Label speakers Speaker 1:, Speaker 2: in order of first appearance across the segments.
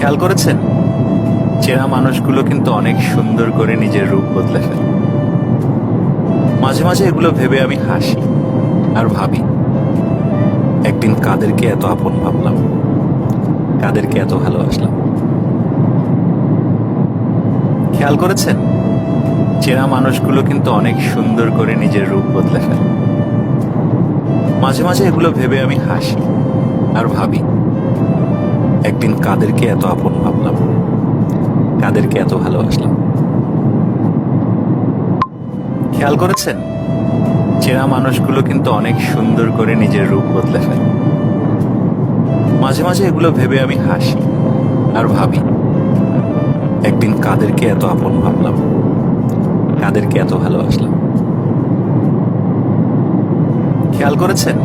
Speaker 1: খেয়াল করেছেন, চেনা মানুষগুলো কিন্তু অনেক সুন্দর করে নিজের রূপ বদলে ফেলে। মাঝে মাঝে এগুলো ভেবে আমি হাসি আর ভাবি, একদিন কাদেরকে এত আপন ভাবলাম, কাদেরকে এত ভালোবাসলাম। খেয়াল করেছেন, চেনা মানুষগুলো কিন্তু অনেক সুন্দর করে নিজের রূপ বদলে ফেলে। মাঝে মাঝে এগুলো ভেবে আমি হাসি আর ভাবি, একদিন কাদেরকে এত আপন ভাবলাম, কাদেরকে এত ভালোবাসলাম। খেয়াল করেছেন, চেনা মানুষগুলো কিন্তু অনেক সুন্দর করে নিজের রূপ বদলে ফেলে। মাঝে মাঝে এগুলো ভেবে আমি হাসি আর ভাবি, একদিন কাদেরকে এত আপন ভাবলাম, কাদেরকে এত ভালোবাসলাম। খেয়াল করেছেন,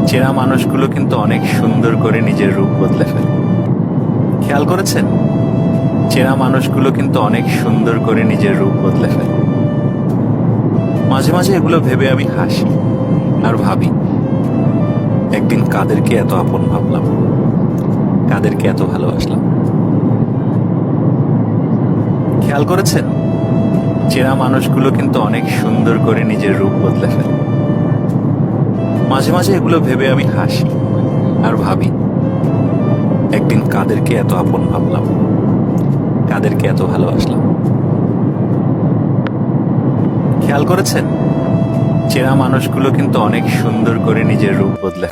Speaker 1: চেনা মানুষগুলো কিন্তু অনেক সুন্দর করে নিজের রূপ বদলে ফেলে। খেয়াল করেছেন, চেনা মানুষগুলো কিন্তু অনেক সুন্দর করে নিজের রূপ বদলে ফেলে। মাঝে মাঝে এগুলো ভেবে আমি হাসি আর ভাবি, একদিন কাদেরকে এত আপন ভাবলাম, কাদেরকে এত ভালোবাসলাম। খেয়াল করেছেন, চেনা মানুষগুলো কিন্তু অনেক সুন্দর করে নিজের রূপ বদলে ফেলে। মাঝে মাঝে এগুলো ভেবে আমি হাসি আর ভাবি, একদিন কাদেরকে এত আপন ভাবলাম, কাদেরকে এত ভালোবাসলাম। খেয়াল করেছেন, চেনা মানুষগুলো কিন্তু অনেক সুন্দর করে নিজের রূপ বদলে ফেলে।